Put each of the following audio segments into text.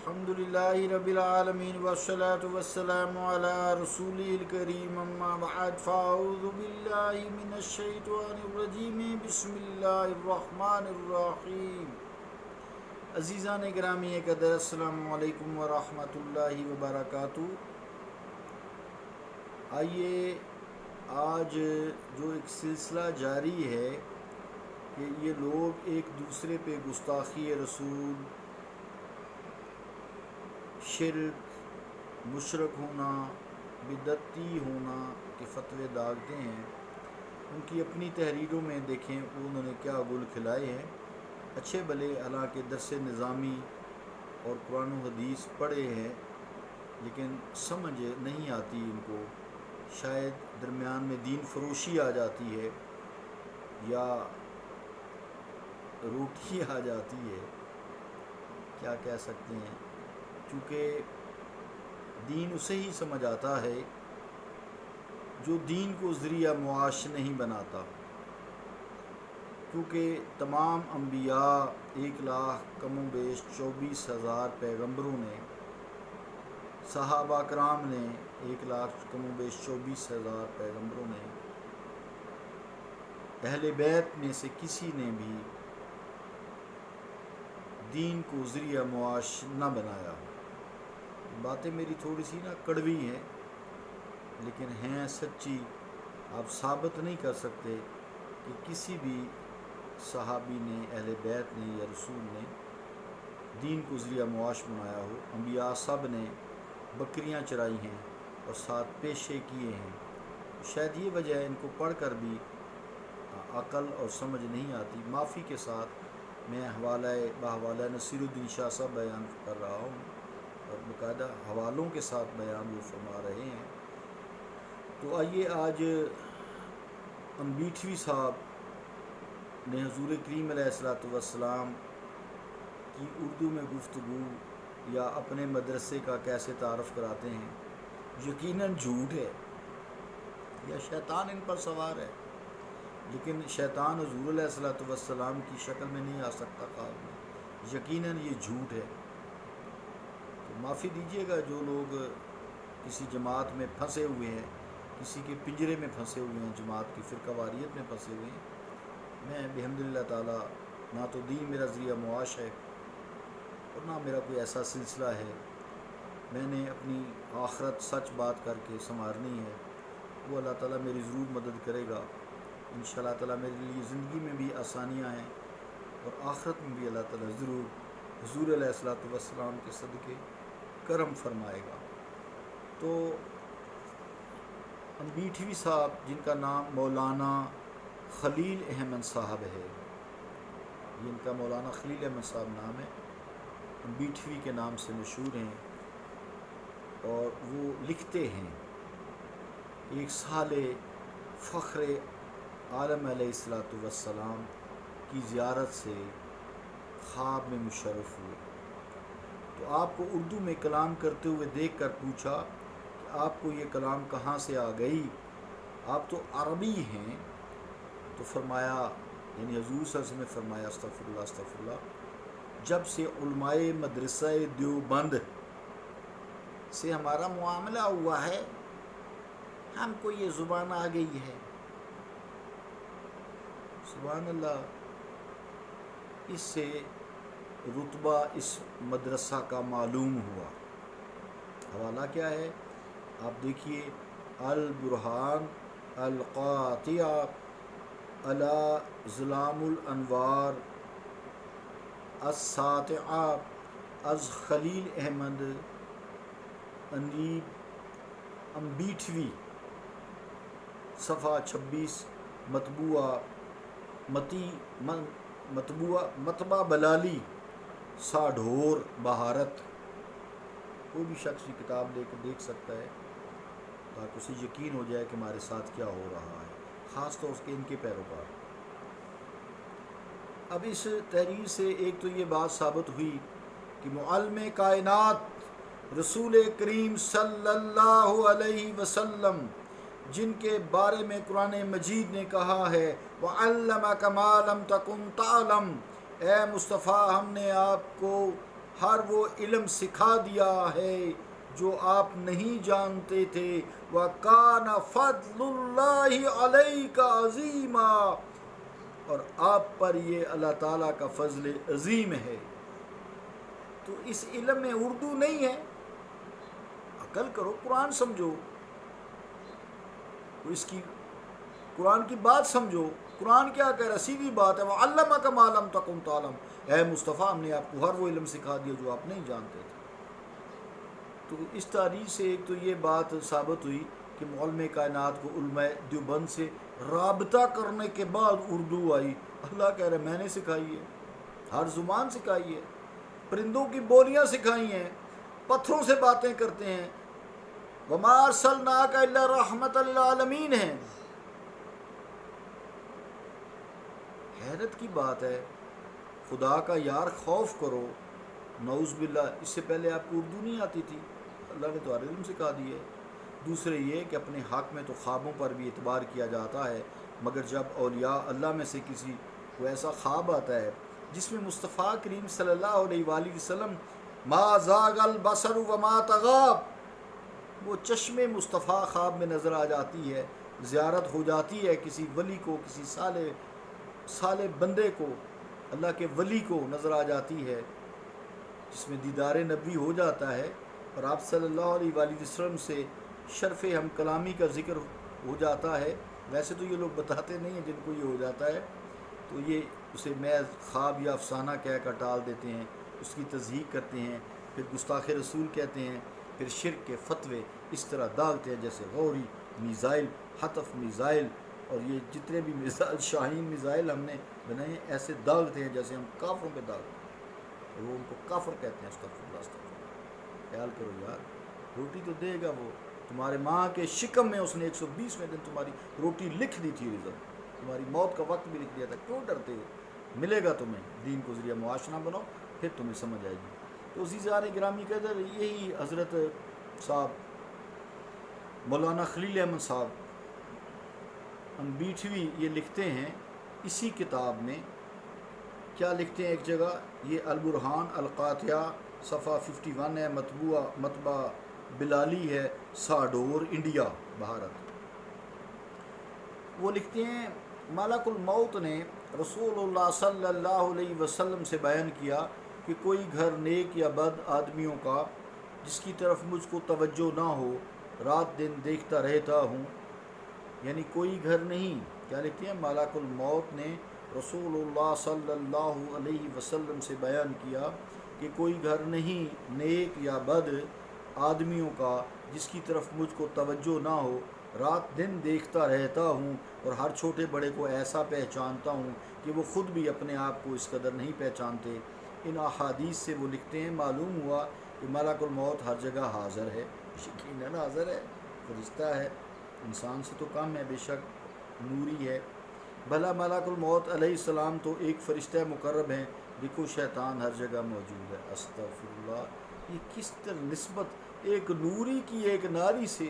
الحمد للہ رب العالمین والصلاة والسلام علی رسول الکریم اما بعد فاعوذ باللہ من الشیطان الرجیم بسم اللہ الرحمن الرحیم۔ عزیزان گرامی قدر، السلام علیکم ورحمۃ اللہ وبرکاتہ۔ آئیے آج جو ایک سلسلہ جاری ہے کہ یہ لوگ ایک دوسرے پہ گستاخی رسول، شرک، مشرک ہونا، بدعتی ہونا کے فتوے داغتے ہیں، ان کی اپنی تحریروں میں دیکھیں انہوں نے کیا گل کھلائے ہیں۔ اچھے بھلے حالانکہ درس نظامی اور قرآن و حدیث پڑھے ہیں لیکن سمجھ نہیں آتی ان کو، شاید درمیان میں دین فروشی آ جاتی ہے یا روٹی آ جاتی ہے، کیا کہہ سکتے ہیں، چونکہ دین اسے ہی سمجھ آتا ہے جو دین کو ذریعہ معاش نہیں بناتا، کیونکہ تمام انبیاء 1,00,000 کم و بیش 24,000 پیغمبروں نے، صحابہ کرام نے 1,00,000 کم و بیش 24,000 پیغمبروں نے، اہل بیت میں سے کسی نے بھی دین کو ذریعہ معاش نہ بنایا۔ باتیں میری تھوڑی سی کڑوی ہیں لیکن ہیں سچی، آپ ثابت نہیں کر سکتے کہ کسی بھی صحابی نے، اہل بیت نے یا رسول نے دین کو ذریعہ معاش بنایا ہو۔ انبیاء سب نے بکریاں چرائی ہیں اور ساتھ پیشے کیے ہیں، شاید یہ وجہ ہے ان کو پڑھ کر بھی عقل اور سمجھ نہیں آتی۔ معافی کے ساتھ میں بحوالہ نصیر الدین شاہ صاحب بیان کر رہا ہوں اور باقاعدہ حوالوں کے ساتھ بیان وہ فرما رہے ہیں۔ تو آئیے آج انبیٹھوی صاحب نے حضور کریم علیہ السلام کی اردو میں گفتگو یا اپنے مدرسے کا کیسے تعارف کراتے ہیں، یقیناً جھوٹ ہے یا شیطان ان پر سوار ہے، لیکن شیطان حضور علیہ السلام کی شکل میں نہیں آ سکتا خواب میں، یقیناً یہ جھوٹ ہے۔ تو معافی دیجیے گا جو لوگ کسی جماعت میں پھنسے ہوئے ہیں، کسی کے پنجرے میں پھنسے ہوئے ہیں، جماعت کی فرقہ واریت میں پھنسے ہوئے ہیں۔ میں بحمدللہ تعالیٰ نہ تو دین میرا ذریعہ معاش ہے اور نہ میرا کوئی ایسا سلسلہ ہے، میں نے اپنی آخرت سچ بات کر کے سنوارنی ہے، وہ اللہ تعالیٰ میری ضرور مدد کرے گا انشاءاللہ تعالیٰ۔ میرے لیے زندگی میں بھی آسانیاں ہیں اور آخرت میں بھی اللہ تعالیٰ ضرور حضور علیہ السلام کے صدقے کرم فرمائے گا۔ تو انبیٹھوی صاحب جن کا نام مولانا خلیل احمد صاحب ہے، یہ ان کا مولانا خلیل احمد صاحب نام ہے، انبیٹھوی کے نام سے مشہور ہیں، اور وہ لکھتے ہیں ایک سال فخر عالم علیہ السلام کی زیارت سے خواب میں مشرف ہوئے، تو آپ کو اردو میں کلام کرتے ہوئے دیکھ کر پوچھا کہ آپ کو یہ کلام کہاں سے آ گئی، آپ تو عربی ہیں؟ تو فرمایا، یعنی حضور صلی اللہ علیہ وسلم نے فرمایا استغفر اللہ استغفر اللہ، جب سے علماء مدرسہ دیوبند سے ہمارا معاملہ ہوا ہے ہم کو یہ زبان آ گئی ہے۔ سبحان اللہ، اس سے رتبہ اس مدرسہ کا معلوم ہوا۔ حوالہ کیا ہے آپ دیکھیے، البرہان القاطع علی ظلام الانوار الساطع از خلیل احمد انبیٹھوی، صفحہ 26، مطبع بلالی ساڈھور بہارت۔ کوئی بھی شخص یہ کتاب لے کر دیکھ سکتا ہے تاکہ اسے یقین ہو جائے کہ ہمارے ساتھ کیا ہو رہا ہے، خاص طور سے ان کے پیروکار۔ اب اس تحریر سے ایک تو یہ بات ثابت ہوئی کہ معلم کائنات رسول کریم صلی اللہ علیہ وسلم، جن کے بارے میں قرآن مجید نے کہا ہے وَعَلَّمَكَ مَا لَمْ تَكُنْ تَعْلَمْ، اے مصطفیٰ ہم نے آپ کو ہر وہ علم سکھا دیا ہے جو آپ نہیں جانتے تھے، وَكَانَ فَضْلُ اللَّهِ عَلَيْكَ عَظِيمًا، اور آپ پر یہ اللہ تعالیٰ کا فضل عظیم ہے۔ تو اس علم میں اردو نہیں ہے، عقل کرو، قرآن سمجھو، اس کی قرآن کی بات سمجھو۔ قرآن کیا کہہ رہا ہے؟ سیدھی بات ہے، وَعَلَّمَكَ مَا لَمْ تَكُنْ تَعْلَمْ، اے مصطفیٰ ہم نے آپ کو ہر وہ علم سکھا دیا جو آپ نہیں جانتے تھے۔ تو اس تاریخ سے ایک تو یہ بات ثابت ہوئی کہ معلم کائنات کو علماء دیوبند سے رابطہ کرنے کے بعد اردو آئی۔ اللہ کہہ رہے میں نے سکھائی ہے، ہر زبان سکھائی ہے، پرندوں کی بولیاں سکھائی ہیں، پتھروں سے باتیں کرتے ہیں، وَمَا أَرْسَلْنَاكَ إِلَّا رَحْمَةً لِّلْعَالَمِينَ ہے۔ حیرت کی بات ہے، خدا کا یار خوف کرو، نعوذ باللہ، اس سے پہلے آپ کو اردو نہیں آتی تھی، اللہ نے تو ہر علم سکھا دی ہے۔ دوسرے یہ کہ اپنے حق میں تو خوابوں پر بھی اعتبار کیا جاتا ہے، مگر جب اولیاء اللہ میں سے کسی کو ایسا خواب آتا ہے جس میں مصطفیٰ کریم صلی اللہ علیہ وآلہ وسلم ما زاغ البصر وما طغى، وہ چشم مصطفیٰ خواب میں نظر آ جاتی ہے، زیارت ہو جاتی ہے کسی ولی کو، کسی صالح بندے کو، اللہ کے ولی کو نظر آ جاتی ہے، جس میں دیدار نبی ہو جاتا ہے، اور آپ صلی اللہ علیہ وآلہ وسلم سے شرف ہم کلامی کا ذکر ہو جاتا ہے۔ ویسے تو یہ لوگ بتاتے نہیں ہیں جن کو یہ ہو جاتا ہے، تو یہ اسے محض خواب یا افسانہ کہہ کر ٹال دیتے ہیں، اس کی تصدیق کرتے ہیں، پھر گستاخ رسول کہتے ہیں، پھر شرک کے فتوے اس طرح داغتے ہیں، جیسے غوری میزائل، حطف میزائل، اور یہ جتنے بھی میزائل، شاہین میزائل ہم نے بنائے ہیں، ایسے داغتے ہیں جیسے ہم کافروں پہ داغتے ہیں، اور وہ ان کو کافر کہتے ہیں۔ استغفر اللہ، خیال کرو یار، روٹی تو دے گا وہ، تمہارے ماں کے شکم میں اس نے 120ویں دن تمہاری روٹی لکھ دی تھی، رزق تمہاری موت کا وقت بھی لکھ دیا تھا، کیوں ڈرتے ہو؟ ملے گا تمہیں، دین کو ذریعہ معاش نہ بناؤ، پھر تمہیں سمجھ آئے گی۔ تو عزیزان گرامی قدر، یہی حضرت صاحب مولانا خلیل احمد صاحب انبیٹھوی یہ لکھتے ہیں اسی کتاب میں، کیا لکھتے ہیں ایک جگہ، یہ البرہان القاطعہ صفحہ 51 ہے، مطبع بلالی ہے، ساڈور انڈیا بھارت۔ وہ لکھتے ہیں ملک الموت نے رسول اللہ صلی اللہ علیہ وسلم سے بیان کیا کہ کوئی گھر نیک یا بد آدمیوں کا جس کی طرف مجھ کو توجہ نہ ہو، رات دن دیکھتا رہتا ہوں، یعنی کوئی گھر نہیں۔ کیا لکھتے ہیں؟ ملک الموت نے رسول اللہ صلی اللہ علیہ وسلم سے بیان کیا کہ کوئی گھر نہیں نیک یا بد آدمیوں کا جس کی طرف مجھ کو توجہ نہ ہو، رات دن دیکھتا رہتا ہوں، اور ہر چھوٹے بڑے کو ایسا پہچانتا ہوں کہ وہ خود بھی اپنے آپ کو اس قدر نہیں پہچانتے۔ ان احادیث سے وہ لکھتے ہیں معلوم ہوا کہ ملک الموت ہر جگہ حاضر ہے، یقیناً حاضر ہے، فرشتہ ہے، انسان سے تو کم ہے، بے شک نوری ہے۔ بھلا ملک الموت علیہ السلام تو ایک فرشتہ مقرب ہیں، دیکھو شیطان ہر جگہ موجود ہے۔ استغفر اللہ، یہ کس طرح نسبت ایک نوری کی ایک ناری سے،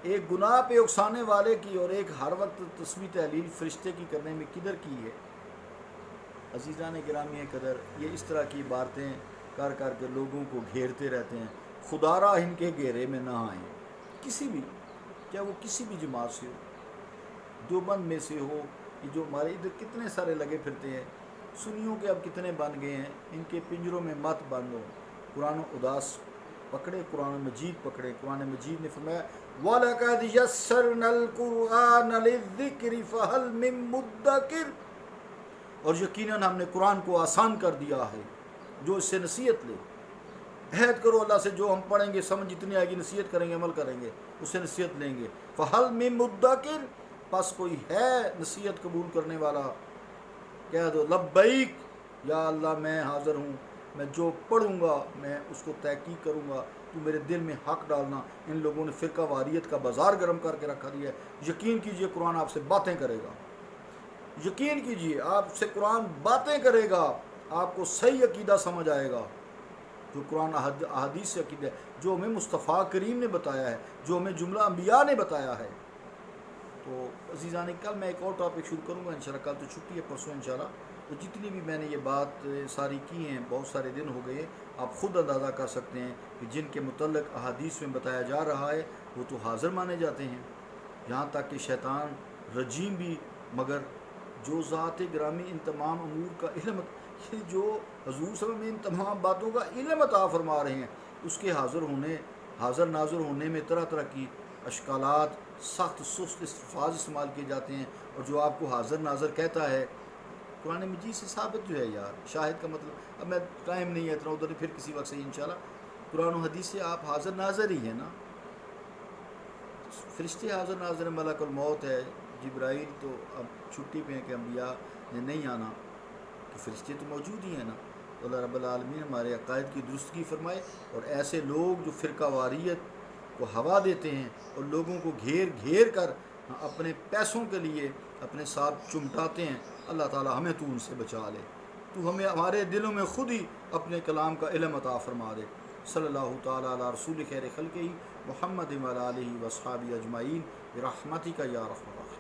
ایک گناہ پہ اکسانے والے کی، اور ایک ہر وقت تسبیح تحلیل فرشتے کی کرنے میں کدھر کی ہے؟ عزیزان گرامی قدر، یہ اس طرح کی باتیں کر کر کے لوگوں کو گھیرتے رہتے ہیں، خدا را ان کے گھیرے میں نہ آئیں، کسی بھی، کیا وہ کسی بھی جماعت سے ہو، دیوبند میں سے ہو، یہ جو ہمارے ادھر کتنے سارے لگے پھرتے ہیں، سنیوں کے اب کتنے بن گئے ہیں، ان کے پنجروں میں مت بند ہو، قرآن اداس پکڑے، قرآن مجید پکڑے۔ قرآن مجید نے فرمایا وَلَقَدْ يَسَّرْنَا الْقُرْآنَ لِلذِّكْرِ فَهَلْ مِن مُدَّكِرٍ، اور یقیناً ہم نے قرآن کو آسان کر دیا ہے، جو اس سے نصیحت لے، عہد کرو اللہ سے، جو ہم پڑھیں گے سمجھ جتنی آئے گی نصیحت کریں گے، عمل کریں گے، اس سے نصیحت لیں گے۔ فَهَلْ مِن مُدَّكِرٍ، پس کوئی ہے نصیحت قبول کرنے والا؟ کہہ دو لبیک یا اللہ، میں حاضر ہوں، میں جو پڑھوں گا میں اس کو تحقیق کروں گا، تو میرے دل میں حق ڈالنا۔ ان لوگوں نے فرقہ واریت کا بازار گرم کر کے رکھا دیا ہے۔ یقین کیجئے قرآن آپ سے باتیں کرے گا، یقین کیجئے آپ سے قرآن باتیں کرے گا، آپ کو صحیح عقیدہ سمجھ آئے گا، جو قرآن احادیث سے عقیدہ ہے، جو ہمیں مصطفیٰ کریم نے بتایا ہے، جو ہمیں جملہ انبیاء نے بتایا ہے۔ تو عزیزان، کل میں ایک اور ٹاپک شروع کروں گا انشاءاللہ، کل تو چھٹی ہے، پرسوں انشاءاللہ تو جتنی بھی میں نے یہ بات ساری کی ہیں، بہت سارے دن ہو گئے، آپ خود اندازہ کر سکتے ہیں کہ جن کے متعلق احادیث میں بتایا جا رہا ہے وہ تو حاضر مانے جاتے ہیں، یہاں تک کہ شیطان رجیم بھی، مگر جو ذات گرامی ان تمام امور کا علم، یہ جو حضور صلی اللہ علیہ وسلم ان تمام باتوں کا علم عطا فرما رہے ہیں، اس کے حاضر ناظر ہونے میں طرح طرح کی اشکالات، سخت سست الفاظ استعمال کیے جاتے ہیں، اور جو آپ کو حاضر ناظر کہتا ہے قرآن مجید سے ثابت جو ہے یار، شاہد کا مطلب، اب میں ٹائم نہیں ہے اتنا، ادھر پھر کسی وقت سے انشاءاللہ، قرآن و حدیث سے آپ حاضر ناظر ہی ہیں نا، فرشتے حاضر ناظر، ملک الموت ہے، جبرائیل تو اب چھٹی پہ ہیں کہ انبیاء نے نہیں آنا، تو فرشتے تو موجود ہی ہیں نا۔ اللہ رب العالمین ہمارے عقائد کی درستگی فرمائے، اور ایسے لوگ جو فرقہ واریت کو ہوا دیتے ہیں اور لوگوں کو گھیر گھیر کر اپنے پیسوں کے لیے اپنے ساتھ چمٹاتے ہیں، اللہ تعالی ہمیں تو ان سے بچا لے، تو ہمیں ہمارے دلوں میں خود ہی اپنے کلام کا علم عطا فرما دے۔ صلی اللہ تعالی علی رسول خیر خلقہ محمد و علی آلہ و اصحابہ اجمعین برحمتک یا ارحم الراحمین۔